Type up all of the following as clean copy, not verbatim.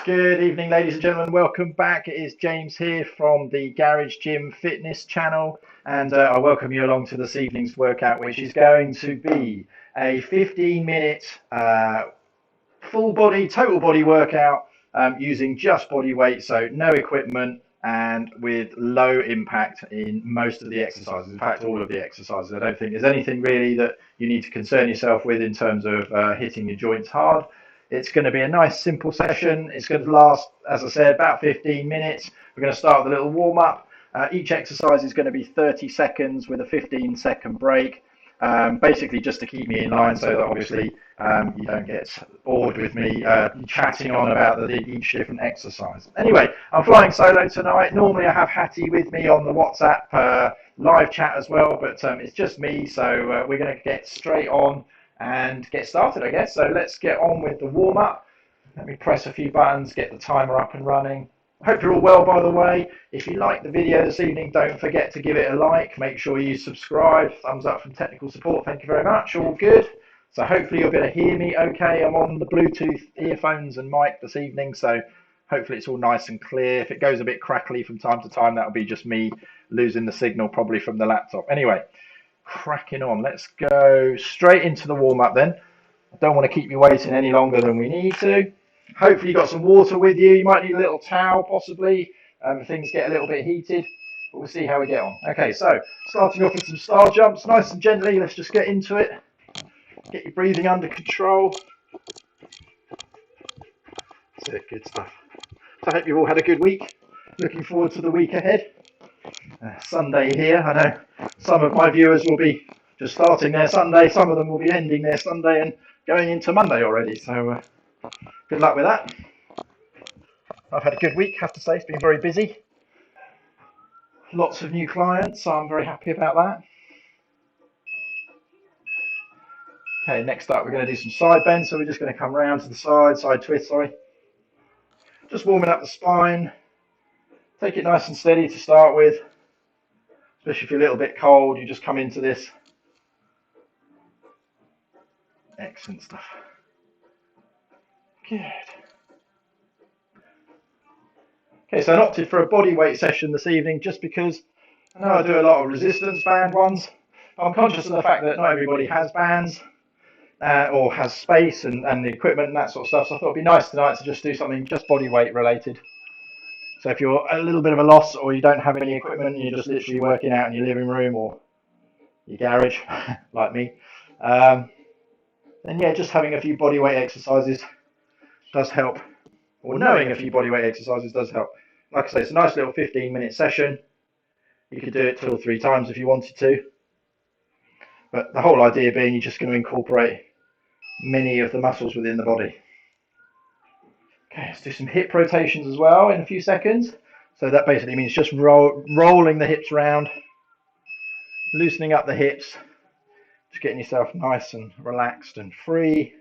Good evening, ladies and gentlemen. Welcome back. It is James here from the Garage Gym Fitness channel, and I welcome you along to this evening's workout, which is going to be a 15-minute full body, total body workout using just body weight, so no equipment, and with low impact in most of the exercises. In fact, all of the exercises. I don't think there's anything really that you need to concern yourself with in terms of hitting your joints hard. It's going to be a nice simple session. It's going to last, as I said, about 15 minutes. We're going to start with a little warm up. Each exercise is going to be 30 seconds with a 15-second break. Basically just to keep me in line so that obviously you don't get bored with me chatting on about each different exercise. Anyway, I'm flying solo tonight. Normally I have Hattie with me on the WhatsApp live chat as well, but it's just me, so we're going to get straight on and get started, I guess. So let's get on with the warm-up. Let me press a few buttons, get the timer up and running. I hope you're all well, by the way. If you like the video this evening, don't forget to give it a like. Make sure you subscribe. Thumbs up from technical support. Thank you very much. All good. So hopefully you'll be able to hear me okay. I'm on the Bluetooth earphones and mic this evening, so hopefully it's all nice and clear. If it goes a bit crackly from time to time, that'll be just me losing the signal probably from the laptop. Anyway, cracking on. Let's go straight into the warm-up then. I don't want to keep you waiting any longer than we need to. Hopefully you've got some water with you. You might need a little towel possibly if things get a little bit heated, but we'll see how we get on. Okay, so starting off with some star jumps, nice and gently. Let's just get into it. Get your breathing under control. That's it, good stuff. So I hope you've all had a good week. Looking forward to the week ahead. Sunday here. I know some of my viewers will be just starting their Sunday. Some of them will be ending their Sunday and going into Monday already. So good luck with that. I've had a good week, have to say. It's been very busy. Lots of new clients, so I'm very happy about that. Okay, next up we're going to do some side bends. So we're just going to come round to the side twist, sorry. Just warming up the spine. Take it nice and steady to start with. Especially if you're a little bit cold, you just come into this. Excellent stuff. Good. Okay, so I opted for a body weight session this evening just because I know I do a lot of resistance band ones. I'm conscious of the fact that not everybody has bands or has space and the equipment and that sort of stuff. So I thought it'd be nice tonight to just do something just body weight related. So if you're a little bit of a loss or you don't have any equipment and you're just literally working out in your living room or your garage, like me, then yeah, just having a few body weight exercises does help. Or knowing a few body weight exercises does help. Like I say, it's a nice little 15-minute session. You could do it 2 or 3 times if you wanted to. But the whole idea being you're just going to incorporate many of the muscles within the body. Okay, let's do some hip rotations as well in a few seconds. So that basically means just rolling the hips around, loosening up the hips, just getting yourself nice and relaxed and free,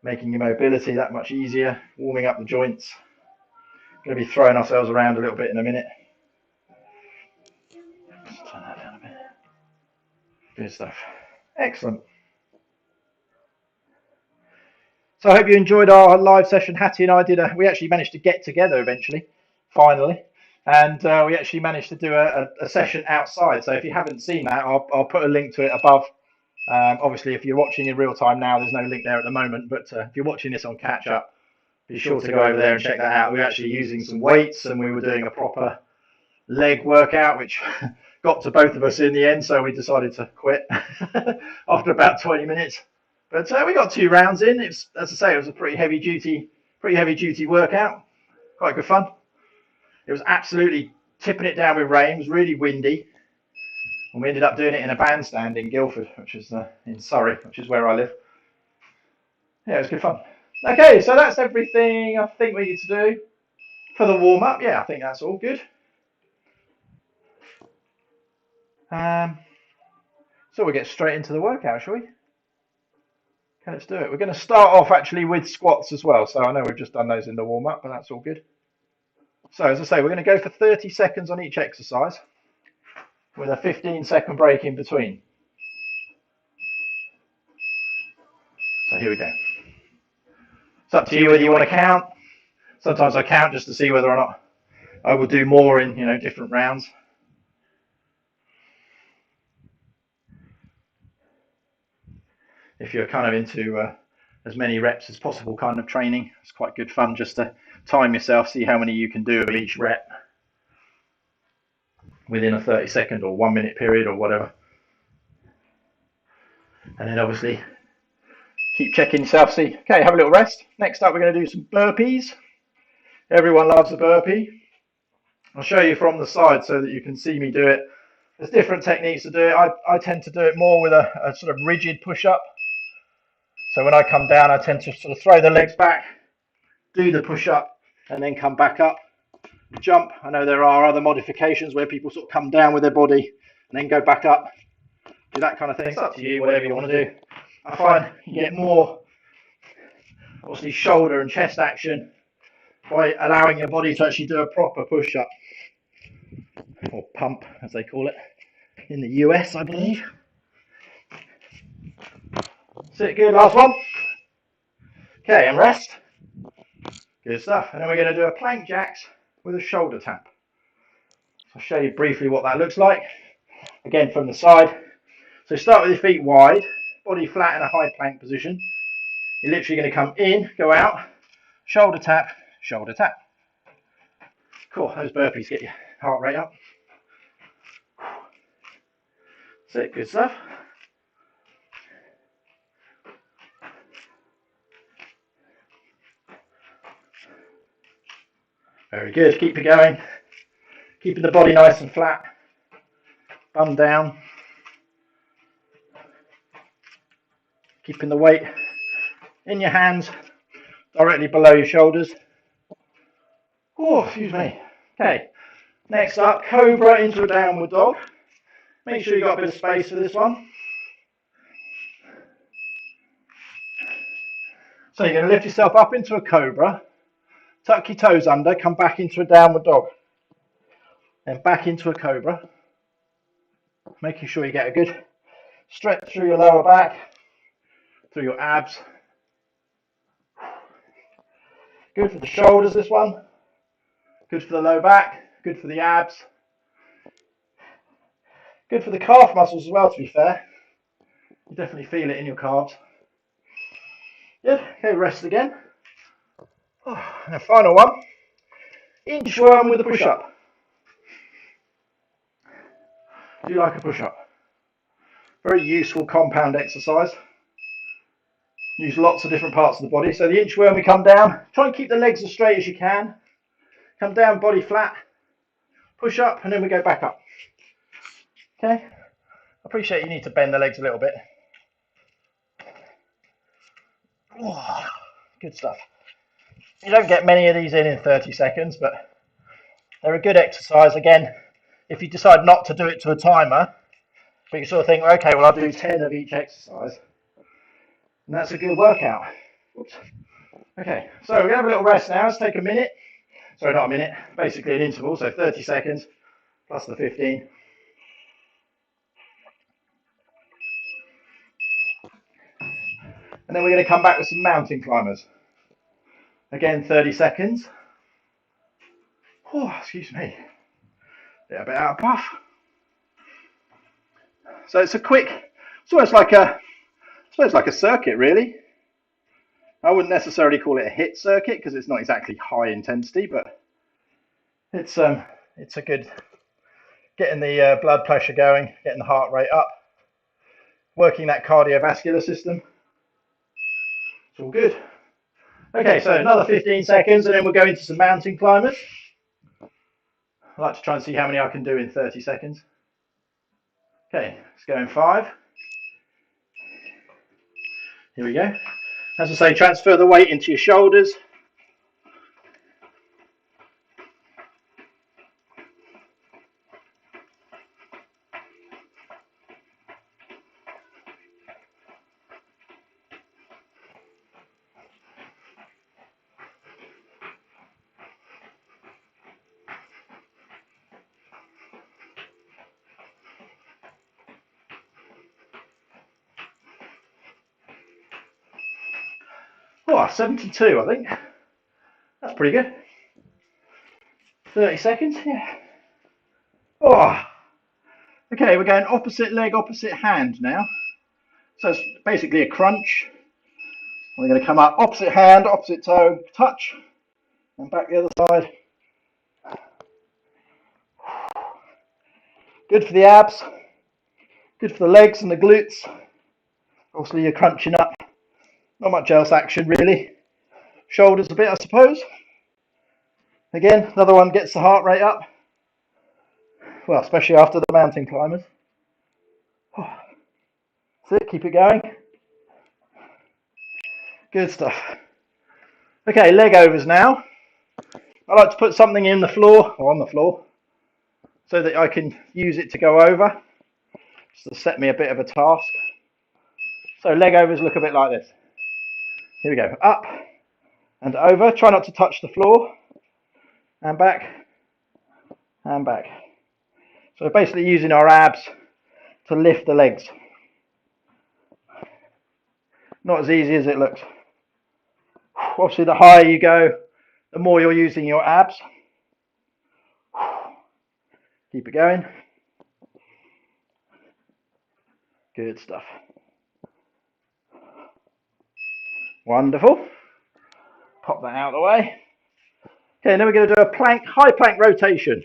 making your mobility that much easier, warming up the joints. Going to be throwing ourselves around a little bit in a minute. Let's turn that down a bit. Good stuff. Excellent. So I hope you enjoyed our live session. Hattie and I we actually managed to get together eventually, finally, and we actually managed to do a session outside. So if you haven't seen that, I'll put a link to it above. Obviously, if you're watching in real time now, there's no link there at the moment, but if you're watching this on catch up, be sure to go over there and check that out. We were actually using some weights and we were doing a proper leg workout, which got to both of us in the end, so we decided to quit after about 20 minutes. But we got 2 rounds in. It's, as I say, it was a pretty heavy duty workout. Quite good fun. It was absolutely tipping it down with rain. It was really windy. And we ended up doing it in a bandstand in Guildford, which is in Surrey, which is where I live. Yeah, it was good fun. Okay, so that's everything I think we need to do for the warm-up. Yeah, I think that's all good. So we'll get straight into the workout, shall we? Okay, let's do it. We're going to start off actually with squats as well. So I know we've just done those in the warm-up, but that's all good. So as I say, we're going to go for 30 seconds on each exercise with a 15-second break in between. So here we go. It's up to you whether you want to count Sometimes I count just to see whether or not I will do more in, different rounds. If you're kind of into as many reps as possible kind of training, it's quite good fun just to time yourself, see how many you can do of each rep within a 30-second or 1 minute period or whatever. And then obviously keep checking yourself, see, okay, have a little rest. Next up, we're going to do some burpees. Everyone loves a burpee. I'll show you from the side so that you can see me do it. There's different techniques to do it. I tend to do it more with a sort of rigid push-up. So when I come down, I tend to sort of throw the legs back, do the push-up, and then come back up. Jump. I know there are other modifications where people sort of come down with their body and then go back up. Do that kind of thing. It's up to you, whatever you want to do. I find you get more, obviously, shoulder and chest action by allowing your body to actually do a proper push-up, or pump, as they call it in the US, I believe. Sit good, last one. Okay, and rest. Good stuff. And then we're going to do a plank jacks with a shoulder tap. I'll show you briefly what that looks like. Again, from the side. So start with your feet wide, body flat in a high plank position. You're literally going to come in, go out, shoulder tap, shoulder tap. Cool, those burpees get your heart rate up. That's it, good stuff. Very good, keep it going. Keeping the body nice and flat. Bum down. Keeping the weight in your hands, directly below your shoulders. Oh, excuse me. Okay, next up, Cobra into a downward dog. Make sure you've got a bit of space for this one. So you're going to lift yourself up into a Cobra, tuck your toes under, come back into a downward dog. Then back into a Cobra. Making sure you get a good stretch through your lower back, through your abs. Good for the shoulders, this one. Good for the low back, good for the abs. Good for the calf muscles as well, to be fair. You definitely feel it in your calves. Good, okay, rest again. And a final one, inchworm with a push-up. Do you like a push-up? Very useful compound exercise. Use lots of different parts of the body. So the inchworm, we come down, try and keep the legs as straight as you can. Come down, body flat, push up, and then we go back up. Okay, I appreciate you need to bend the legs a little bit. Oh, good stuff. You don't get many of these in 30 seconds, but they're a good exercise. Again, if you decide not to do it to a timer, but you sort of think, okay, well, I'll do 10 of each exercise. And that's a good workout. Oops. Okay, so we're going to have a little rest now. Let's take a minute. Sorry, not a minute. Basically an interval, so 30 seconds plus the 15. And then we're going to come back with some mountain climbers. Again, 30 seconds. Oh, excuse me. Yeah, a bit out of puff. So it's a quick, it's almost like a, I suppose like a circuit really. I wouldn't necessarily call it a HIIT circuit because it's not exactly high intensity, but it's a good, getting the blood pressure going, getting the heart rate up, working that cardiovascular system. It's all good. Okay, so another 15 seconds and then we'll go into some mountain climbers. I like to try and see how many I can do in 30 seconds. Okay, let's go in 5. Here we go. As I say, transfer the weight into your shoulders. Oh, 72, I think. That's pretty good. 30 seconds, yeah. Oh. Okay, we're going opposite leg, opposite hand now. So it's basically a crunch. We're going to come up opposite hand, opposite toe, touch, and back the other side. Good for the abs, good for the legs and the glutes. Obviously you're crunching up. Not much else action really. Shoulders a bit, I suppose. Again, another one gets the heart rate up. Well, especially after the mountain climbers. That's it, keep it going. Good stuff. Okay, leg overs now. I like to put something in the floor, or on the floor, so that I can use it to go over. Just to set me a bit of a task. So leg overs look a bit like this. Here we go, up and over. Try not to touch the floor. And back, and back. So basically using our abs to lift the legs. Not as easy as it looks. Obviously the higher you go, the more you're using your abs. Keep it going. Good stuff. Wonderful. Pop that out of the way. Okay, now we're going to do a plank, high plank rotation.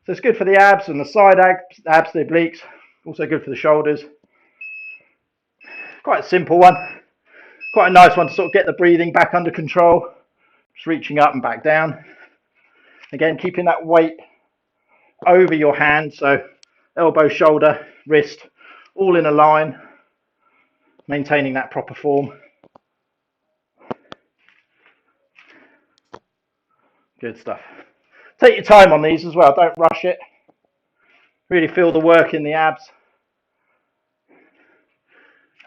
So it's good for the abs and the side abs, the obliques. Also good for the shoulders. Quite a simple one. Quite a nice one to sort of get the breathing back under control. Just reaching up and back down. Again, keeping that weight over your hand. So elbow, shoulder, wrist, all in a line. Maintaining that proper form. Good stuff. Take your time on these as well. Don't rush it. Really feel the work in the abs.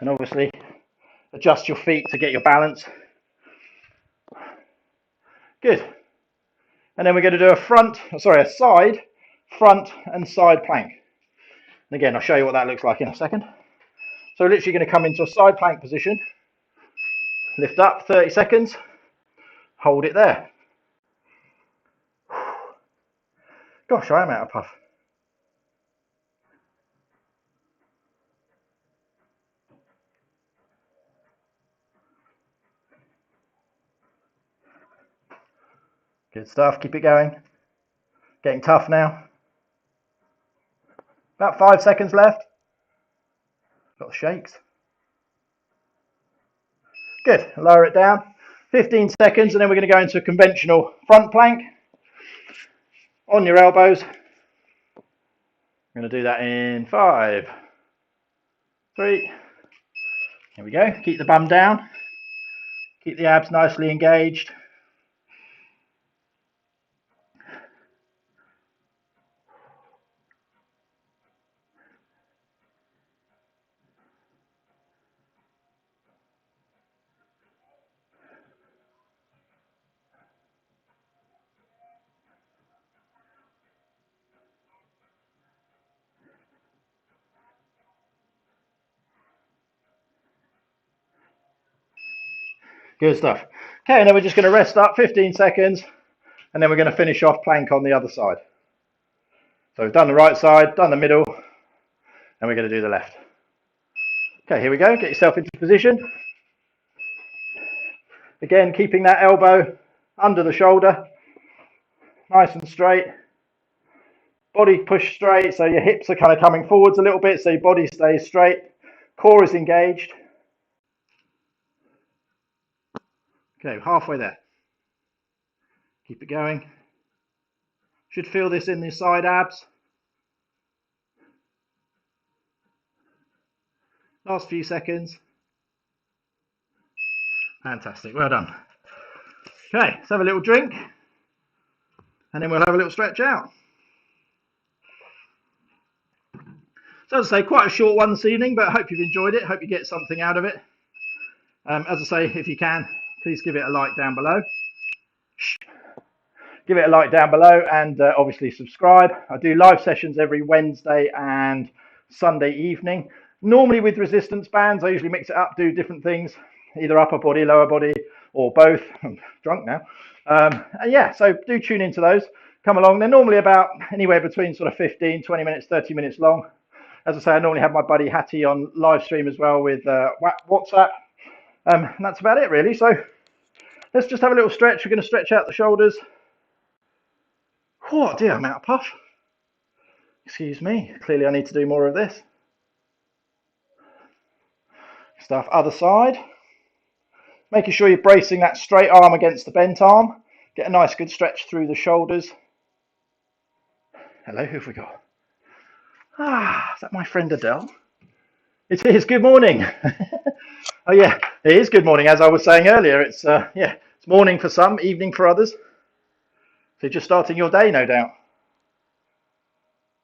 And obviously adjust your feet to get your balance. Good. And then we're going to do a side, front and side plank. And again, I'll show you what that looks like in a second. So we're literally going to come into a side plank position. Lift up, 30 seconds. Hold it there. Gosh, I am out of puff. Good stuff, keep it going. Getting tough now. About 5 seconds left. Got the shakes. Good, lower it down. 15 seconds and then we're going to go into a conventional front plank. On your elbows. I'm going to do that in 5, 3. Here we go. Keep the bum down. Keep the abs nicely engaged. Good stuff. Okay, and then we're just going to rest up 15 seconds and then we're going to finish off plank on the other side. So we've done the right side, done the middle, and we're going to do the left. Okay, here we go. Get yourself into position. Again, keeping that elbow under the shoulder, nice and straight. Body push straight, so your hips are kind of coming forwards a little bit, so your body stays straight. Core is engaged. Okay, halfway there. Keep it going. Should feel this in the side abs. Last few seconds. Fantastic, well done. Okay, let's have a little drink and then we'll have a little stretch out. So as I say, quite a short one this evening, but I hope you've enjoyed it. Hope you get something out of it. As I say, if you can, please give it a like down below. Give it a like down below and obviously subscribe. I do live sessions every Wednesday and Sunday evening. Normally with resistance bands, I usually mix it up, do different things, either upper body, lower body, or both. I'm drunk now. And yeah, so do tune into those. Come along. They're normally about anywhere between sort of 15, 20 minutes, 30 minutes long. As I say, I normally have my buddy Hattie on live stream as well with WhatsApp. And that's about it, really. So let's just have a little stretch. We're going to stretch out the shoulders. Oh dear, I'm out of puff. Excuse me. Clearly, I need to do more of this stuff. Other side. Making sure you're bracing that straight arm against the bent arm. Get a nice good stretch through the shoulders. Hello, who have we got? Ah, is that my friend Adele? It is. Good morning. Oh yeah, it is good morning. As I was saying earlier, it's it's morning for some, evening for others. So you're just starting your day, no doubt.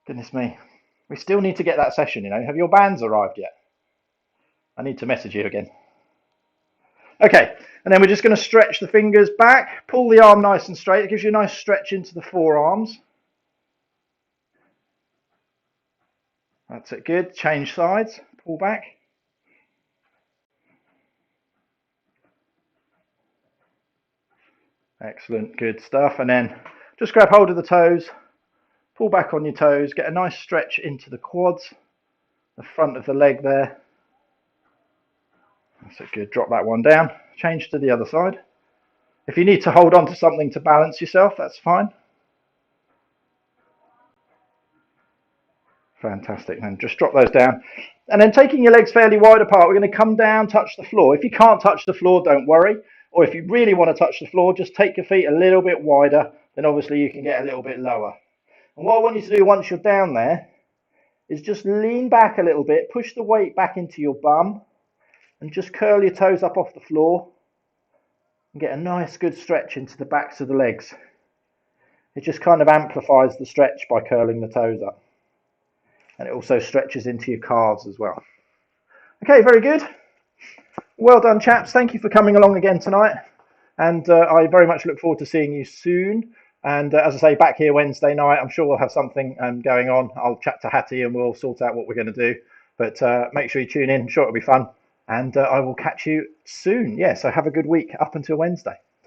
Goodness me. We still need to get that session, you know. Have your bands arrived yet? I need to message you again. Okay, and then we're just going to stretch the fingers back, pull the arm nice and straight. It gives you a nice stretch into the forearms. That's it, good. Change sides, pull back. Excellent, good stuff. And then just grab hold of the toes, pull back on your toes, get a nice stretch into the quads, the front of the leg there. That's it, good. Drop that one down. Change to the other side. If you need to hold on to something to balance yourself, that's fine. Fantastic. And just drop those down. And then taking your legs fairly wide apart, we're going to come down, touch the floor. If you can't touch the floor, don't worry. Or if you really want to touch the floor, just take your feet a little bit wider. Then obviously you can get a little bit lower. And what I want you to do once you're down there is just lean back a little bit, push the weight back into your bum, and just curl your toes up off the floor and get a nice good stretch into the backs of the legs. It just kind of amplifies the stretch by curling the toes up. And it also stretches into your calves as well. Okay, very good. Well done, chaps. Thank you for coming along again tonight. And I very much look forward to seeing you soon. And as I say, back here Wednesday night, I'm sure we'll have something going on. I'll chat to Hattie and we'll sort out what we're going to do. But make sure you tune in. I'm sure it'll be fun. And I will catch you soon. Yeah, so have a good week up until Wednesday.